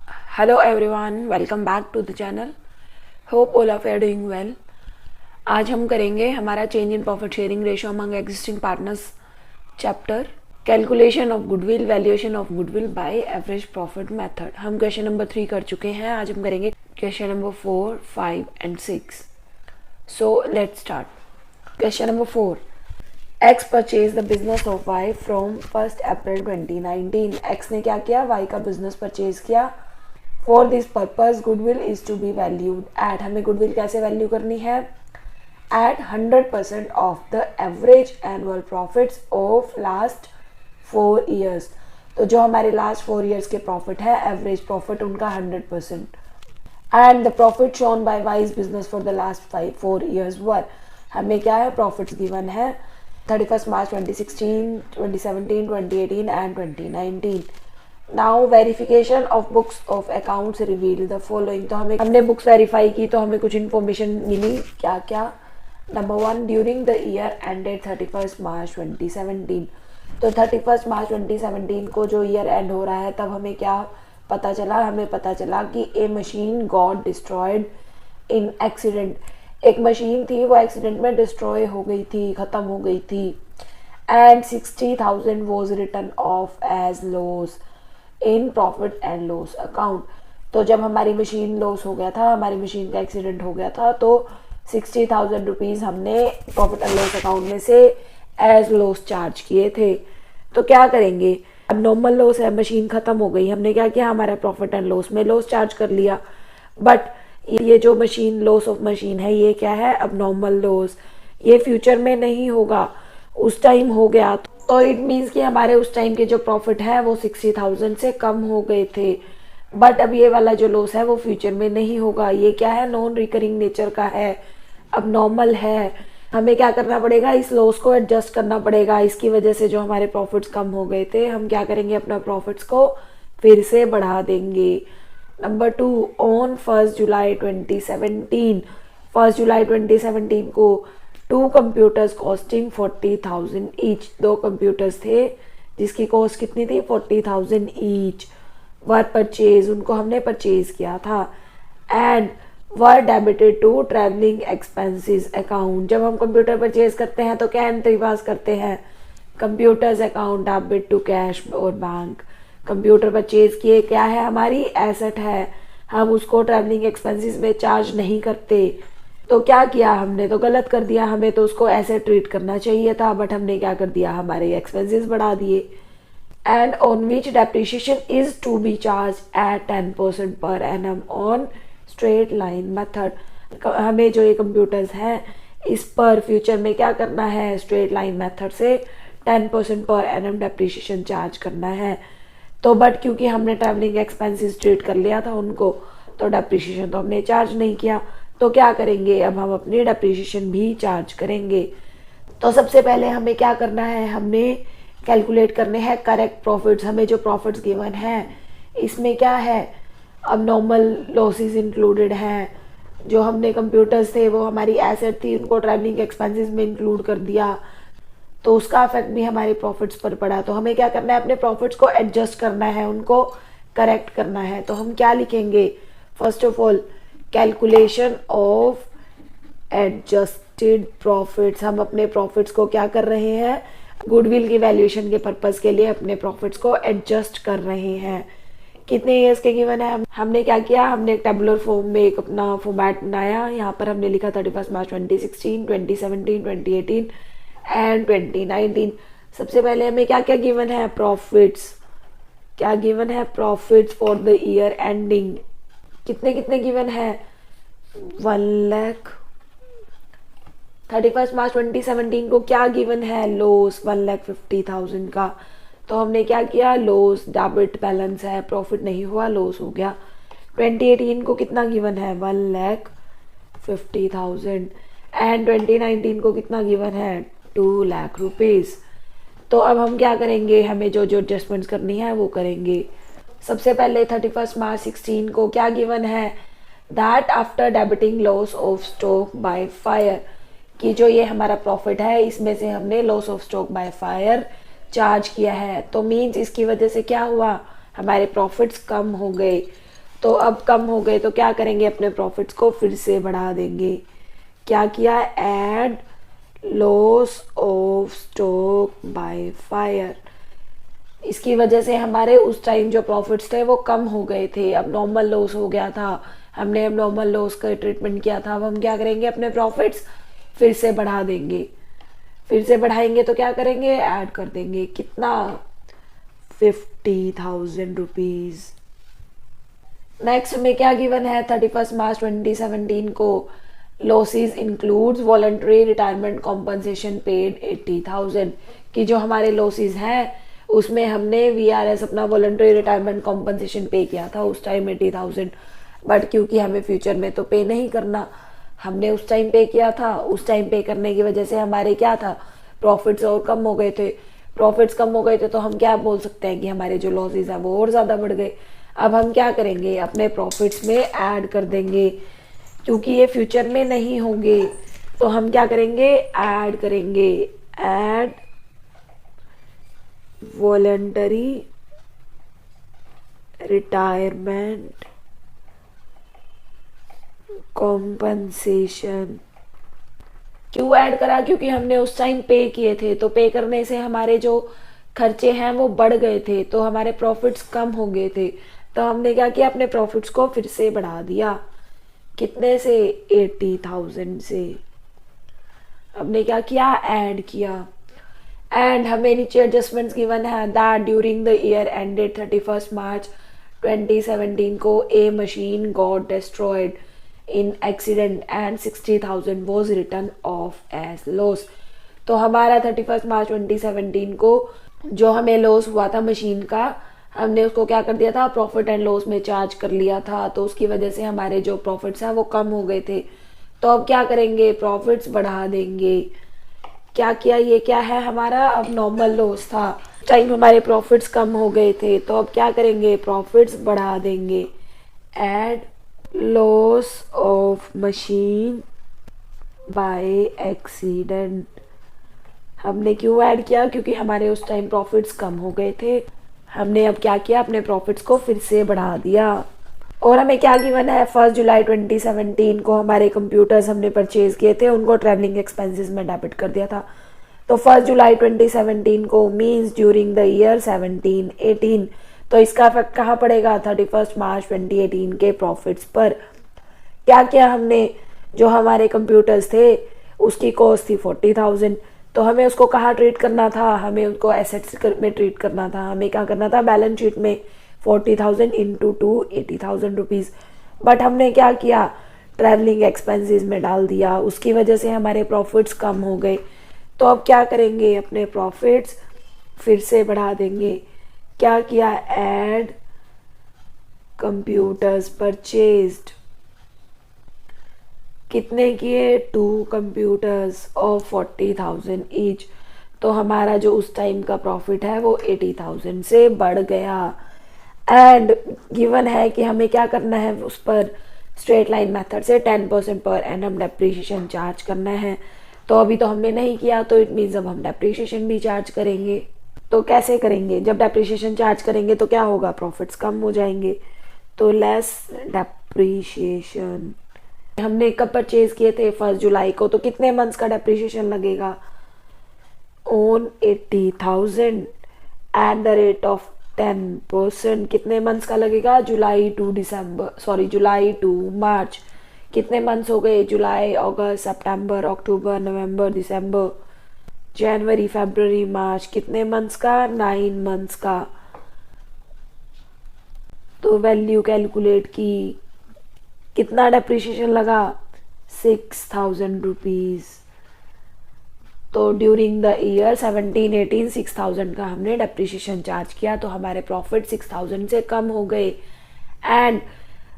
Hello everyone, welcome back to the channel. Hope all of you are doing well. आज हम करेंगे हमारा change in profit sharing ratio among existing partners chapter calculation of goodwill valuation of goodwill by average profit method. हम question number 3 कर चुके हैं. आज हम करेंगे question number 4, 5 and 6. So let's start. Question number 4. X purchase the business of Y from 1 April 2019. X ने क्या किया? Y का बिजनेस परचेज किया. For this purpose goodwill is to B valued at. हमें गुडविल कैसे वैल्यू करनी है? At 100% of the average annual profits of last 4 years. तो जो हमारे लास्ट 4 ईयर्स के प्रॉफिट है, एवरेज प्रॉफिट उनका 100%. And the profit shown by wise business for the last 4 years were. हमें क्या है? प्रॉफिट्स गिवन है 31 March 2016, 2017, 2018 and 2019. Now verification of books of accounts reveal the following. तो हमने बुक्स वेरीफाई की तो हमें कुछ इन्फॉर्मेशन मिली. क्या क्या? Number 1, during the year ended 31 March 2017. तो 31 मार्च 2017 को जो ईयर एंड हो रहा है तब हमें क्या पता चला? हमें पता चला कि a machine got destroyed in accident. एक मशीन थी, वो एक्सीडेंट में डिस्ट्रॉय हो गई थी, ख़त्म हो गई थी. And 60,000 was return of as loss in profit and loss account. तो जब हमारी मशीन लॉस हो गया था, हमारी मशीन का एक्सीडेंट हो गया था, तो 60,000 रुपीज़ हमने प्रॉफिट एंड लॉस अकाउंट में से एज लॉस चार्ज किए थे. तो क्या करेंगे? अब नॉर्मल लॉस है, मशीन ख़त्म हो गई, हमने क्या किया? हमारा प्रॉफिट एंड लॉस में लॉस चार्ज कर लिया. बट ये जो मशीन लॉस ऑफ मशीन है, ये क्या है? अब नॉर्मल लॉस. ये फ्यूचर में नहीं होगा, उस टाइम हो गया. तो इट मीन्स कि हमारे उस टाइम के जो प्रॉफिट है वो 60,000 से कम हो गए थे. बट अब ये वाला जो लॉस है वो फ्यूचर में नहीं होगा. ये क्या है? नॉन रिकरिंग नेचर का है, अब नॉर्मल है. हमें क्या करना पड़ेगा? इस लॉस को एडजस्ट करना पड़ेगा. इसकी वजह से जो हमारे प्रॉफिट्स कम हो गए थे, हम क्या करेंगे? अपना प्रॉफिट्स को फिर से बढ़ा देंगे. नंबर 2, ऑन 1 जुलाई 2017. 1 जुलाई 2017 को 2 कंप्यूटर्स कॉस्टिंग 40,000 ईच. 2 कंप्यूटर्स थे जिसकी कॉस्ट कितनी थी? 40,000 ईच. वर परचेज, उनको हमने परचेज किया था. And were debited to travelling expenses account. जब हम कंप्यूटर परचेज करते हैं तो क्या एंट्री पास करते हैं? Computers account debit to cash और बैंक. कंप्यूटर परचेज किए, क्या है? हमारी एसेट है, हम उसको ट्रैवलिंग एक्सपेंसेस में चार्ज नहीं करते. तो क्या किया हमने? तो गलत कर दिया. हमें तो उसको ऐसे ट्रीट करना चाहिए था, बट हमने क्या कर दिया? हमारे एक्सपेंसेस बढ़ा दिए. And on which depreciation is to be charged at 10% per annum on straight line method. हमें जो ये कंप्यूटर्स हैं, इस पर फ्यूचर में क्या करना है? स्ट्रेट लाइन मेथड से 10% पर एनम डेप्रिसिएशन चार्ज करना है. तो बट क्योंकि हमने ट्रैवलिंग एक्सपेंसेस ट्रीट कर लिया था उनको, तो डेप्रिसिएशन तो हमने चार्ज नहीं किया. तो क्या करेंगे? अब हम अपनी डेप्रिसिएशन भी चार्ज करेंगे. तो सबसे पहले हमें क्या करना है? हमने कैलकुलेट करने हैं करेक्ट प्रॉफिट्स. हमें जो प्रॉफिट्स गिवन है इसमें क्या है? अब नॉर्मल लॉसेस इंक्लूडेड हैं. जो हमने कंप्यूटर्स थे वो हमारी एसेट थी, उनको ट्रैवलिंग एक्सपेंसेस में इंक्लूड कर दिया, तो उसका इफेक्ट भी हमारे प्रॉफिट्स पर पड़ा. तो हमें क्या करना है? अपने प्रॉफिट्स को एडजस्ट करना है, उनको करेक्ट करना है. तो हम क्या लिखेंगे? First of all calculation of adjusted profits. हम अपने प्रॉफिट्स को क्या कर रहे हैं? गुडविल की वैल्यूएशन के पर्पस के लिए अपने प्रॉफिट्स को एडजस्ट कर रहे हैं. कितने ईयर्स के गिवन है? हमने क्या किया? हमने एक टेबुलर फॉर्म में एक अपना फॉर्मेट बनाया. यहाँ पर हमने लिखा 31 मार्च 2016, 2017, 2018 एंड 2019. सबसे पहले हमें क्या क्या गिवन है? प्रॉफिट्स. क्या गिवन है? Profits for the year ending. कितने कितने गिवन है? 1 लाख. 31 मार्च 2017 को क्या गिवन है? लॉस 1,50,000 का. तो हमने क्या किया? लॉस डेबिट बैलेंस है, प्रॉफिट नहीं हुआ, लॉस हो गया. 2018 को कितना गिवन है? 1,50,000. एंड 2019 को कितना गिवन है? 2 लाख रुपीज़. तो अब हम क्या करेंगे? हमें जो जो एडजस्टमेंट्स करनी है वो करेंगे. सबसे पहले 31 मार्च 16 को क्या गिवन है? That after debiting loss of stock by fire. कि जो ये हमारा प्रॉफिट है इसमें से हमने loss of stock by fire charge किया है. तो मीन्स इसकी वजह से क्या हुआ? हमारे प्रॉफिट्स कम हो गए. तो अब कम हो गए तो क्या करेंगे, अपने प्रॉफिट्स को फिर से बढ़ा देंगे। क्या किया, add loss of stock by fire. इसकी वजह से हमारे उस टाइम जो प्रॉफिट्स थे वो कम हो गए थे, अब नॉर्मल लॉस हो गया था, हमने अब नॉर्मल लॉस का ट्रीटमेंट किया था। अब हम क्या करेंगे, अपने प्रॉफिट्स फिर से बढ़ा देंगे। फिर से बढ़ाएंगे तो क्या करेंगे, ऐड कर देंगे। कितना, 50,000 रुपीज। नेक्स्ट में क्या गिवन है, 31 मार्च 2017 को losses includes voluntary retirement compensation paid 80,000 की जो हमारे लॉसेस हैं उसमें हमने वीआरएस अपना वॉलंटरी रिटायरमेंट कॉम्पनसेशन पे किया था उस टाइम 80,000, बट क्योंकि हमें फ्यूचर में तो पे नहीं करना, हमने उस टाइम पे किया था। उस टाइम पे करने की वजह से हमारे क्या था, प्रॉफिट्स और कम हो गए थे। प्रॉफिट्स कम हो गए थे तो हम क्या बोल सकते हैं कि हमारे जो लॉसेस हैं वो और ज़्यादा बढ़ गए। अब हम क्या करेंगे, अपने प्रॉफिट्स में ऐड कर देंगे, क्योंकि ये फ्यूचर में नहीं होंगे तो हम क्या करेंगे, ऐड करेंगे। Add voluntary retirement compensation. क्यों ऐड करा, क्योंकि हमने उस टाइम पे किए थे, तो पे करने से हमारे जो खर्चे हैं वो बढ़ गए थे, तो हमारे प्रॉफिट्स कम हो गए थे। तो हमने क्या किया, अपने प्रॉफिट्स को फिर से बढ़ा दिया। कितने से, 80,000 से। हमने क्या किया, ऐड किया। एंड हमें नीचे एडजस्टमेंट्स गिवन है that during the year ended 31 March 2017 को a machine got destroyed in accident and 60,000 was return of as loss. तो हमारा 31 मार्च 2017 को जो हमें लॉस हुआ था मशीन का, हमने उसको क्या कर दिया था, प्रॉफिट एंड लॉस में चार्ज कर लिया था, तो उसकी वजह से हमारे जो प्रॉफिट्स हैं वो कम हो गए थे। तो अब क्या करेंगे, प्रॉफिट्स बढ़ा देंगे। क्या किया, ये क्या है हमारा, अब नॉर्मल लॉस था, टाइम हमारे प्रॉफिट्स कम हो गए थे, तो अब क्या करेंगे, प्रॉफिट्स बढ़ा देंगे। Add loss of machine by accident. हमने क्यों ऐड किया, क्योंकि हमारे उस टाइम प्रॉफिट्स कम हो गए थे। हमने अब क्या किया, अपने प्रॉफिट्स को फिर से बढ़ा दिया। और हमें क्या गिवन है, 1 जुलाई 2017 को हमारे कंप्यूटर्स हमने परचेज किए थे, उनको ट्रैवलिंग एक्सपेंसेस में डेबिट कर दिया था। तो 1 जुलाई 2017 को मींस ड्यूरिंग द ईयर 17-18, तो इसका इफेक्ट कहाँ पड़ेगा, 31 मार्च 2018 के प्रॉफिट्स पर। क्या किया हमने, जो हमारे कंप्यूटर्स थे उसकी कॉस्ट थी 40,000, तो हमें उसको कहाँ ट्रीट करना था, हमें उसको एसेट्स में ट्रीट करना था। हमें क्या करना था, बैलेंस शीट में 40,000 इंटू 2 80,000 रुपीज़, बट हमने क्या किया, ट्रैवलिंग एक्सपेंसेस में डाल दिया, उसकी वजह से हमारे प्रॉफिट्स कम हो गए। तो अब क्या करेंगे, अपने प्रॉफिट्स फिर से बढ़ा देंगे। क्या किया, ऐड कंप्यूटर्स परचेज्ड। कितने किए, 2 कंप्यूटर्स ऑफ 40,000 ईच। तो हमारा जो उस टाइम का प्रॉफिट है वो 80,000 से बढ़ गया। एंड गिवन है कि हमें क्या करना है, उस पर स्ट्रेट लाइन मेथड से 10% पर एनम डेप्रीशिएशन चार्ज करना है। तो अभी तो हमने नहीं किया, तो इट मीन्स अब हम डेप्रीशिएशन भी चार्ज करेंगे। तो कैसे करेंगे, जब डेप्रीशिएशन चार्ज करेंगे तो क्या होगा, प्रॉफिट्स कम हो जाएंगे, तो लेस डेप्रीशिएशन। हमने कब परचेज किए थे, 1 जुलाई को, तो कितने मंथ्स का डेप्रीशिएशन लगेगा, on 80,000 at the rate of 10%। कितने मंथ्स का लगेगा, जुलाई टू मार्च। कितने मंथ्स हो गए, जुलाई, अगस्त, सितंबर, अक्टूबर, नवंबर, दिसंबर, जनवरी, फरवरी, मार्च। कितने मंथ्स का, 9 मंथ्स का। तो वैल्यू कैलकुलेट की, कितना डेप्रीशिएशन लगा, 6,000 रुपीज। तो ड्यूरिंग द ईयर 17-18 6,000 का हमने डेप्रीशिएशन चार्ज किया, तो हमारे प्रॉफिट 6,000 से कम हो गए। एंड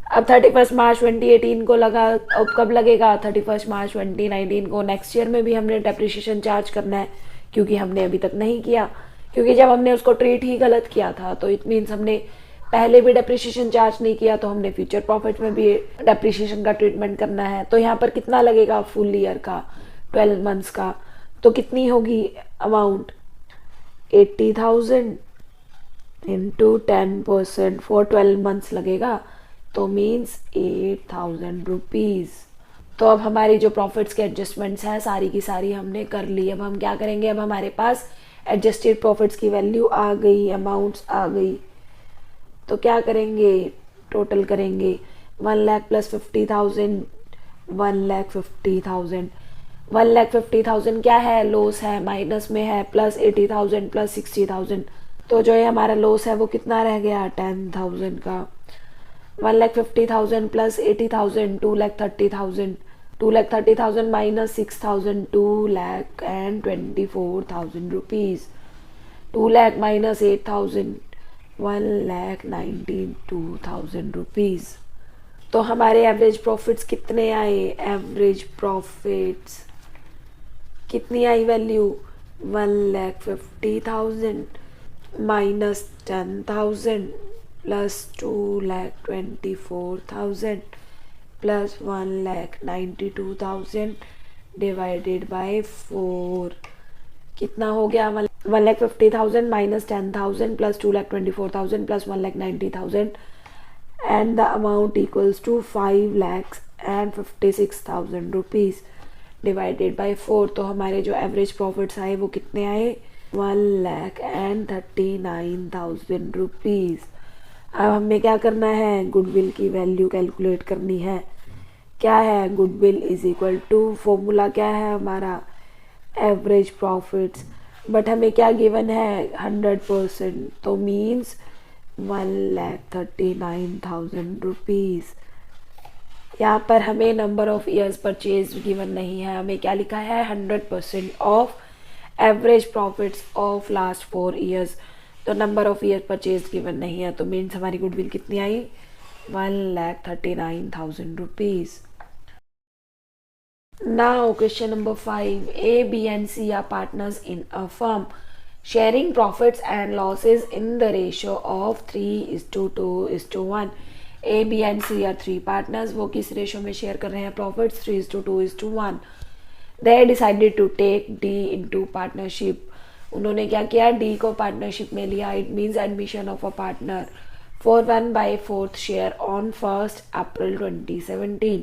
अब 31 मार्च 2018 को लगा, अब कब लगेगा, 31 मार्च 2019 को। नेक्स्ट ईयर में भी हमने डेप्रीशिएशन चार्ज करना है, क्योंकि हमने अभी तक नहीं किया, क्योंकि जब हमने उसको ट्रीट ही गलत किया था, तो इट मीन्स हमने पहले भी डेप्रीशिएशन चार्ज नहीं किया, तो हमने फ्यूचर प्रॉफिट में भी डेप्रीशिएशन का ट्रीटमेंट करना है। तो यहाँ पर कितना लगेगा, फुल ईयर का, 12 मंथ्स का। तो कितनी होगी अमाउंट, 80,000 इंटू 10% फॉर 12 मंथ्स लगेगा तो मीन्स 8,000 रुपीज़। तो अब हमारी जो प्रॉफिट्स के एडजस्टमेंट्स हैं सारी की सारी हमने कर ली। अब हम क्या करेंगे, अब हमारे पास एडजस्टेड प्रॉफिट्स की वैल्यू आ गई, अमाउंट्स आ गई, तो क्या करेंगे, टोटल करेंगे। 1,00,000 प्लस 50,000, 1,50,000। 1,50,000 क्या है, लॉस है, माइनस में है, प्लस 80,000 प्लस 60,000, तो जो ये हमारा लॉस है वो कितना रह गया, 10,000 का। 1,50,000 plus 80,000, 2,30,000, 2,30,000 minus 6,000, 2,24,000 rupees. 2,00,000 minus 8,000, 1,92,000 rupees. तो हमारे एवरेज प्रॉफिट्स कितने आए, एवरेज प्रॉफिट्स कितनी आई value, 1,50,000 minus 10,000 plus 2,24,000 plus 1,92,000 divided by 4, कितना हो गया, 1,50,000 minus 10,000 plus 2,24,000 plus 1,90,000 and the amount equals to 5,56,000 rupees divided by 4। तो हमारे जो एवरेज प्रॉफिट्स आए वो कितने आए, 1,39,000 रुपीज़। अब हमें क्या करना है, गुडविल की वैल्यू कैलकुलेट करनी है। क्या है, goodwill is equal to, formula क्या है हमारा, एवरेज प्रॉफिट्स, बट हमें क्या गिवन है, 100%, तो मीन्स 1,39,000 रुपीज़। यहाँ पर हमें number of years purchase given नहीं है, हमें क्या लिखा है, 100% of average profits of last 4 years. तो number of year purchase given नहीं है, तो मीन्स हमारी गुडविल कितनी आई, 1,39,000 rupees. Now question number 5, A, B and C are partners in a firm sharing profits and losses in the ratio of 3:2:1. A, B and C are 3 partners. वो किस ratio में share कर रहे हैं profits, 3:2:1. They decided to take D into partnership. उन्होंने क्या किया, D को पार्टनरशिप में लिया. It means admission of a partner for 1/4 share on 1st April 2017.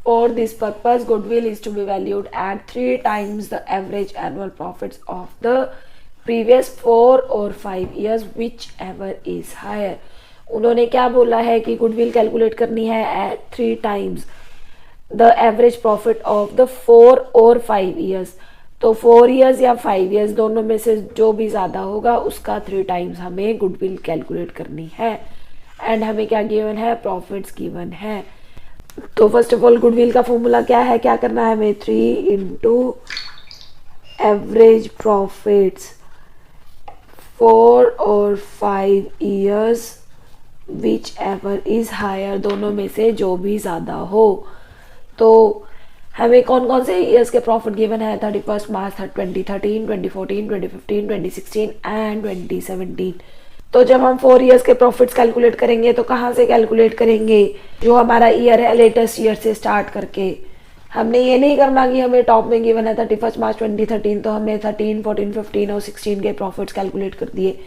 For this purpose, goodwill is to be valued at 3 times the average annual profits of the previous 4 or 5 years, whichever is higher. उन्होंने क्या बोला है कि goodwill calculate करनी है at 3 times the average profit of the 4 और 5 years. तो 4 years या 5 ईयर्स दोनों में से जो भी ज़्यादा होगा उसका 3 टाइम्स हमें गुडविल कैलकुलेट करनी है। एंड हमें क्या गिवन है, प्रॉफिट्स गिवन है। तो फर्स्ट ऑफ ऑल गुडविल का फॉर्मूला क्या है, क्या करना है हमें, 3 इंटू एवरेज प्रॉफिट्स 4 और 5 years whichever is higher, दोनों में से जो भी ज़्यादा हो। तो हमें कौन कौन से ईयर्स के प्रॉफिट गिवन है, 31 मार्च 2013, 2014, 2015, 2016 एंड 2017। तो जब हम 4 ईयर्स के प्रॉफिट्स कैलकुलेट करेंगे तो कहाँ से कैलकुलेट करेंगे, जो हमारा ईयर है लेटेस्ट ईयर से स्टार्ट करके। हमने ये नहीं करना कि हमें टॉप में गिवन है 31 मार्च 2013 तो हमने 13, 14, 15 और 16 के प्रॉफिट्स कैलकुलेट कर दिए।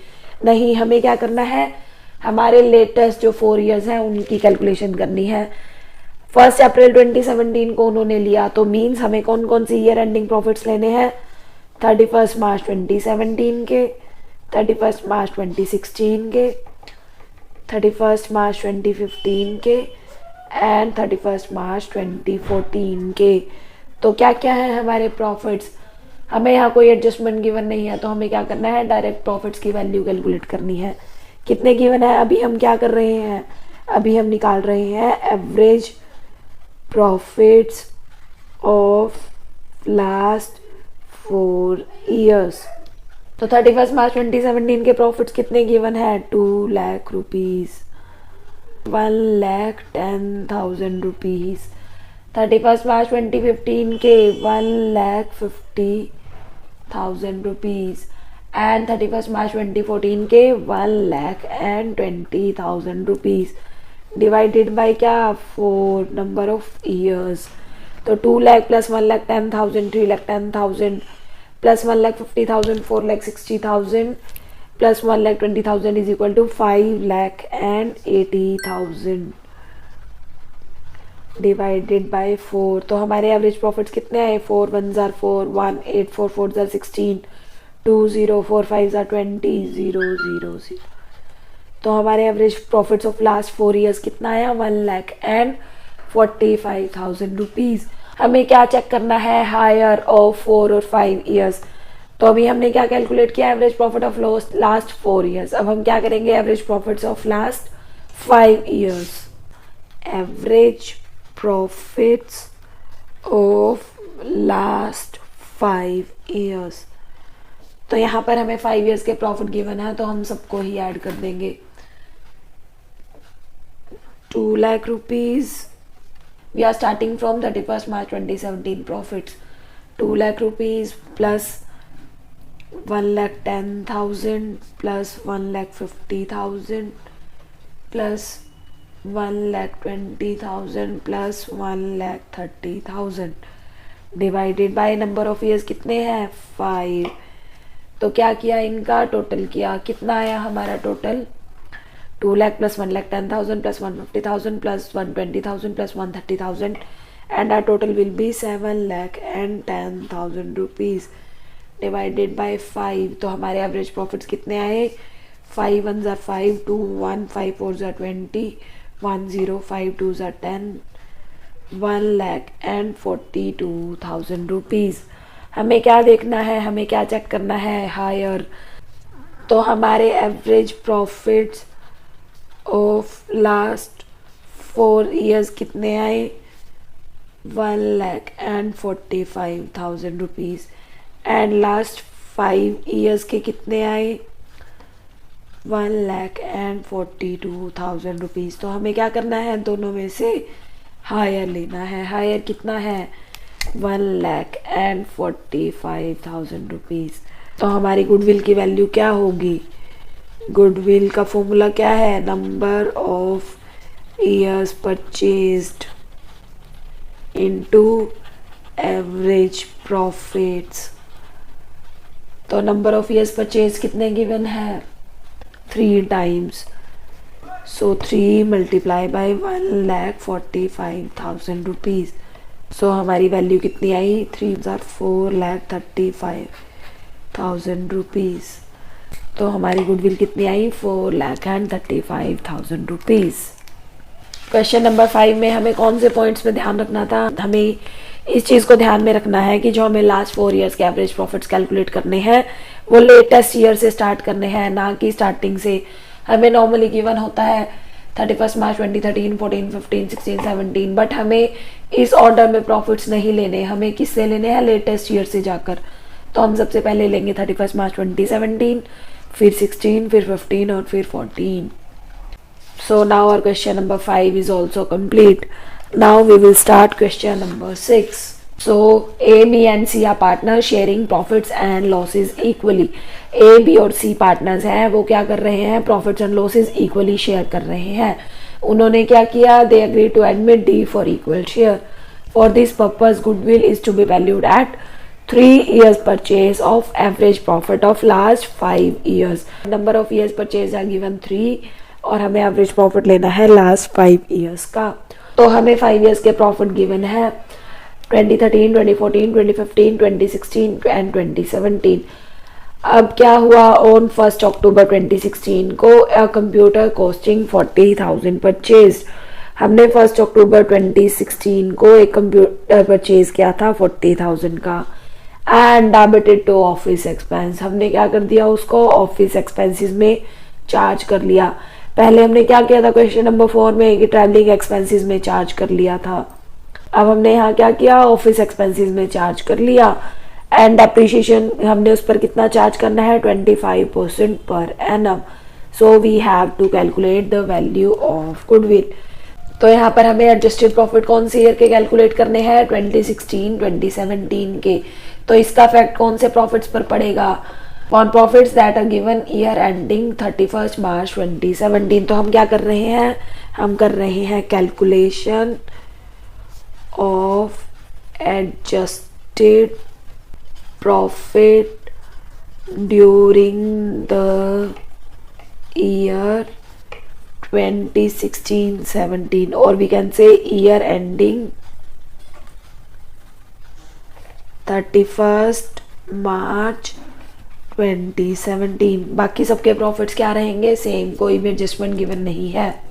नहीं, हमें क्या करना है, हमारे लेटेस्ट जो 4 ईयर्स हैं उनकी कैलकुलेशन करनी है। 1 अप्रैल 2017 को उन्होंने लिया, तो मीन्स हमें कौन कौन सी ईयर एंडिंग प्रॉफिट्स लेने हैं, 31 मार्च 2017 के, 31 मार्च 2016 के, 31 मार्च 2015 के एंड 31 मार्च 2014 के। तो क्या क्या है हमारे प्रॉफिट्स, हमें यहाँ कोई एडजस्टमेंट गिवन नहीं है, तो हमें क्या करना है, डायरेक्ट प्रॉफिट्स की वैल्यू कैलकुलेट करनी है। कितने गिवन है, अभी हम क्या कर रहे हैं, अभी हम निकाल रहे हैं average profits of last 4 years. तो 31 मार्च 2017 के प्रॉफिट्स कितने गिवन है, 2 लाख रुपीज़, 1,10,000 रुपीज़। 31 मार्च 2015 के 1,50,000 रुपीज़ एंड 31 मार्च 2014 के 1,20,000 रुपीज़ डिवाइडेड बाय क्या, 4 नंबर ऑफ ईयर्स। तो 2 lakh plus 1,10,000, 3,10,000 plus 1,50,000, 4,60,000 plus 1,20,000 is equal to 5,80,000 divided by 4। तो हमारे एवरेज प्रॉफिट्स कितने आए? 4 1 जार 4, 1 8 4 4 जार 16, 2 0 4 5 जार 20, 0 0 0। तो हमारे average profits of last 4 years कितना आया? 1,45,000 रुपीज़। हमें क्या चेक करना है? हायर ऑफ 4 और 5 ईयर्स। तो अभी हमने क्या कैलकुलेट किया? Average profit of last 4 years. अब हम क्या करेंगे? Average profits of last 5 years. Average profits of last 5 years. तो यहाँ पर हमें 5 ईयर्स के प्रॉफिट गिवन है, तो हम सबको ही ऐड कर देंगे। 2 lakh rupees. We are starting from 31 March 2017 profits. 2 lakh rupees plus 1,10,000 plus 1,50,000 plus 1,20,000 plus 1,30,000 divided by number of years कितने हैं? 5। तो क्या किया? इनका टोटल किया। कितना आया हमारा total? 2 lakh plus 1,10,000 plus 150,000 plus 120,000 plus 130,000 and our total will be 7,10,000 rupees divided by 5। तो हमारे एवरेज प्रॉफिट्स कितने आए? 5 1 जार 5, 2 1 5 4 जार 20, 1 0 5 2 जार 10, 1,42,000 रुपीज़। हमें क्या देखना है? हमें क्या चेक करना है? हायर। तो हमारे average profits of last 4 years कितने आए? 1,45,000 रुपीज़। एंड लास्ट 5 ईयर्स के कितने आए? 1,42,000 रुपीज़। तो हमें क्या करना है? दोनों में से हायर लेना है। हायर कितना है? 1,45,000 रुपीज़। तो हमारी गुडविल की वैल्यू क्या होगी? गुडविल का फॉर्मूला क्या है? Number of years purchased into average profits. तो नंबर ऑफ ईयर्स परचेज कितने गिवन है? 3 times. So 3 multiply by 1,45,000 rupees. So हमारी वैल्यू कितनी आई? 3 4,35,000 रुपीज़। तो हमारी गुडविल कितनी आई? 4,35,000 रुपीज़। क्वेश्चन नंबर 5 में हमें कौन से पॉइंट्स में ध्यान रखना था? हमें इस चीज़ को ध्यान में रखना है कि जो हमें लास्ट 4 ईयर्स के एवरेज प्रॉफिट्स कैलकुलेट करने हैं वो लेटेस्ट ईयर से स्टार्ट करने हैं, ना कि स्टार्टिंग से। हमें नॉर्मली गिवन होता है 31 March 2013, 14, 15, 16, 17, बट हमें इस ऑर्डर में प्रॉफिट्स नहीं लेने। हमें किससे लेने हैं? लेटेस्ट ईयर से जाकर। तो हम सबसे पहले लेंगे 31 March 2017, फिर 16, फिर 15 और फिर 14। So now our question number 5 is also complete. Now we will start question number 6. So A, B and C are partners sharing profits and losses equally. A, B और C partners हैं, वो क्या कर रहे हैं? Profits and losses equally share कर रहे हैं। उन्होंने क्या किया? They agreed to admit D for equal share. For this purpose, goodwill is to be valued at 3 years purchase of average profit of last 5 years. Number of years purchase are given 3 और हमें average profit लेना है last 5 years का। तो हमें 5 years के profit given है 2013, 2014, 2015, 2016 and 2017। अब क्या हुआ? ऑन 1 अक्टूबर 2016 को कंप्यूटर कॉस्टिंग 40,000 परचेज। हमने 1 अक्टूबर 2016 को एक कंप्यूटर परचेज किया था 40,000 का and debited to office expense. हमने क्या कर दिया? उसको ऑफिस एक्सपेंसेस में चार्ज कर लिया। पहले हमने क्या किया था क्वेश्चन नंबर 4 में कि ट्रैवलिंग एक्सपेंसेस में चार्ज कर लिया था। अब हमने यहाँ क्या किया? ऑफिस एक्सपेंसेस में चार्ज कर लिया एंड डेप्रिसिएशन हमने उस पर कितना चार्ज करना है? 25% per annum. So we have to calculate the value of goodwill. तो यहाँ पर हमें एडजस्टेड प्रॉफिट कौन से ईयर के कैलकुलेट करने हैं? 2016, 2017 के। तो इसका इफेक्ट कौन से प्रॉफिट्स पर पड़ेगा? On profits that are given year ending 31 March 2017। तो हम क्या कर रहे हैं? हम कर रहे हैं calculation of adjusted profit during the year 2016-17 और we can say year ending 31st March 2017। बाकी सबके प्रॉफिट्स क्या रहेंगे, सेम, कोई भी एडजस्टमेंट गिवन नहीं है।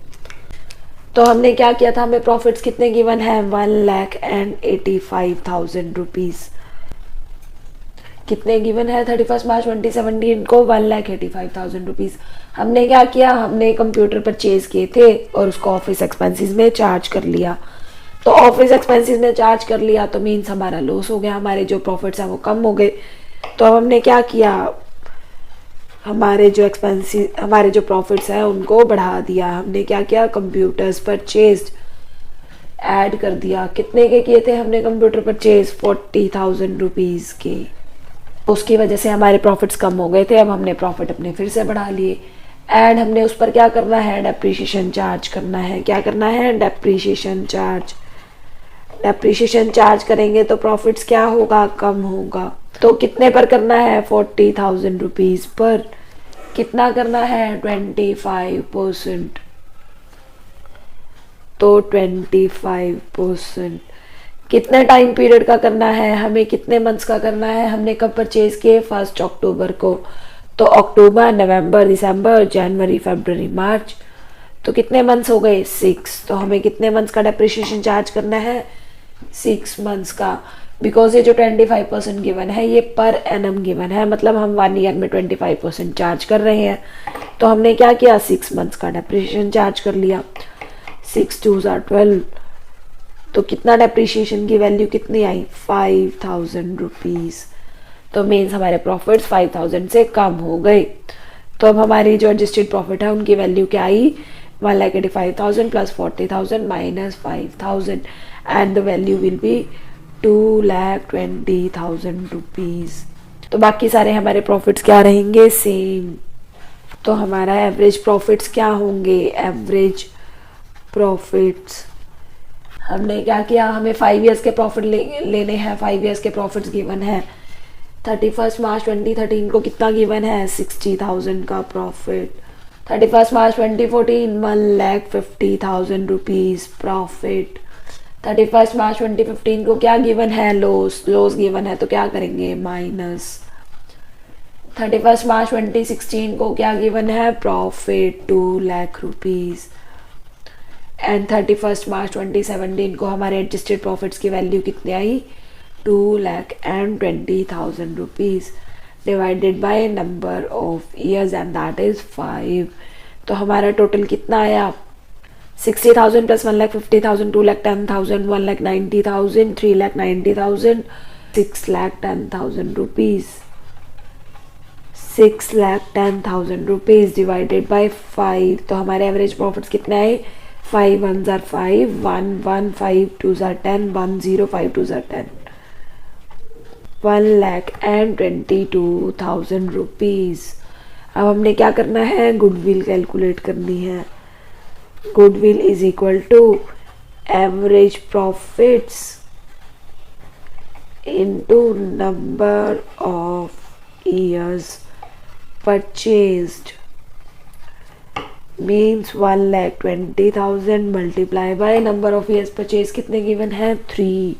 तो हमने क्या किया था, हमें प्रॉफिट्स कितने गिवन है, 1,85,000 रुपीज़। कितने गिवन है 31 मार्च 2017 को, 1,85,000 रुपीज़। हमने क्या किया, हमने कंप्यूटर परचेज किए थे और उसको ऑफिस एक्सपेंसेस में चार्ज कर लिया। तो ऑफिस एक्सपेंसेस में चार्ज कर लिया तो मीन्स हमारा लॉस हो गया, हमारे जो प्रॉफिट्स हैं वो कम हो गए। तो अब हमने क्या किया, हमारे जो एक्सपेंसेस, हमारे जो प्रॉफिट्स हैं उनको बढ़ा दिया। हमने क्या किया, कंप्यूटर्स परचेज ऐड कर दिया। कितने के किए थे हमने कंप्यूटर परचेज, 40,000 रुपीज़ के। उसकी वजह से हमारे प्रॉफिट्स कम हो गए थे। अब हमने प्रॉफिट अपने फिर से बढ़ा लिए। एंड हमने उस पर क्या करना है, डेप्रीशिएशन चार्ज करना है। क्या करना है, डेप्रीशिएशन चार्ज। डेप्रीशिएशन चार्ज करेंगे तो प्रॉफिट्स क्या होगा, कम होगा। तो कितने पर करना है, 40,000 रुपीज़ पर। कितना करना है, 25%। तो 25%। कितने टाइम पीरियड का करना है, हमें कितने मंथ्स का करना है। हमने कब परचेज किए, 1 अक्टूबर को। तो अक्टूबर, नवंबर, दिसंबर, जनवरी, फरवरी, मार्च, तो कितने मंथ्स हो गए, 6। तो हमें कितने मंथ्स का डेप्रिसिएशन चार्ज करना है, 6 मंथ्स का। बिकॉज ये जो 25% गिवन है ये पर एनम गिवन है, मतलब हम 1 ईयर में 25% चार्ज कर रहे हैं। तो हमने क्या किया, 6 मंथ्स का डेप्रिसिएशन चार्ज कर लिया। 6 2 12। तो कितना डेप्रिसिएशन की वैल्यू कितनी आई, 5,000 रुपीज़। तो मीन्स हमारे प्रॉफिट्स 5,000 से कम हो गए। तो अब हमारी जो एडजस्टेड प्रॉफिट है उनकी वैल्यू क्या आई, 1,85,000 plus 40,000 minus 5,000 and the value will be 2,20,000 rupees. तो बाकी सारे हमारे प्रॉफिट्स क्या रहेंगे, सेम। तो हमारा एवरेज प्रॉफिट्स क्या होंगे, एवरेज प्रॉफिट्स। हमने क्या किया, हमें 5 ईयर्स के प्रॉफिट लेने हैं। 5 ईयर्स के प्रॉफिट्स गिवन है। 31 मार्च 2013 को कितना गिवन है, 60,000 का प्रॉफिट। 31 मार्च 2014 1,50,000 रुपीज़ प्रॉफिट। 31 मार्च 2015 को क्या गिवन है, लॉस गिवन है, तो क्या करेंगे, माइनस। 31 मार्च 2016 को क्या गिवन है, profit 2 lakh rupees. And 31 March 2017 को हमारे एडजस्टेड प्रॉफिट्स की वैल्यू कितनी आई, 2,20,000 rupees divided by number of years and that is 5। तो हमारा टोटल कितना आया, 60,000 plus 1,50,000, 2,10,000, 1,90,000, 3,90,000, 6,10,000 rupees. 6,10,000 rupees divided bye 5। तो हमारे एवरेज प्रॉफिट्स कितने आए, 5 1s are 5, 1 1 5 2s are 10, 1 0 5 2s are 10, 1,22,000 rupees. अब हमने क्या करना है, गुडविल कैलकुलेट करनी है। Goodwill is equal to average profits into number of years purchased means 1,20,000 multiply by number of years purchase कितने गिवन है, 3।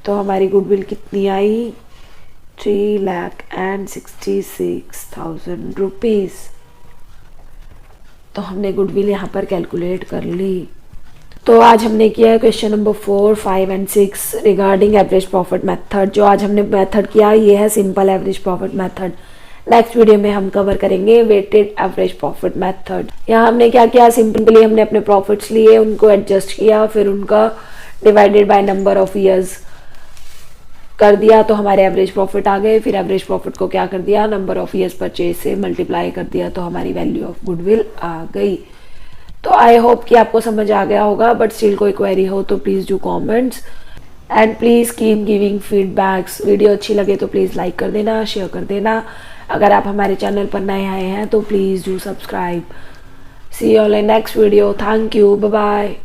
तो हमारी गुडविल कितनी आई, 3,66,000 रुपीज़। तो हमने गुडविल यहाँ पर कैलकुलेट कर ली। तो आज हमने किया है question number 4, 5 and 6 regarding average profit method. जो आज हमने मेथड किया ये है simple average profit method. Next video में हम कवर करेंगे वेटेड एवरेज प्रॉफिट मेथड। यहाँ हमने क्या किया, सिंपली हमने अपने प्रॉफिट्स लिए, उनको एडजस्ट किया, फिर उनका divided by number of years कर दिया तो हमारे एवरेज प्रॉफिट आ गए। फिर एवरेज प्रॉफिट को क्या कर दिया, नंबर ऑफ ईयर्स परचेज से मल्टीप्लाई कर दिया तो हमारी वैल्यू ऑफ गुडविल आ गई। तो आई होप कि आपको समझ आ गया होगा, बट स्टिल कोई क्वेरी हो तो please do comments and please keep giving feedbacks. Video अच्छी लगे तो प्लीज़ लाइक कर देना, शेयर कर देना। अगर आप हमारे चैनल पर नए आए हैं तो please do subscribe. See you all in next video. Thank you, bye bye.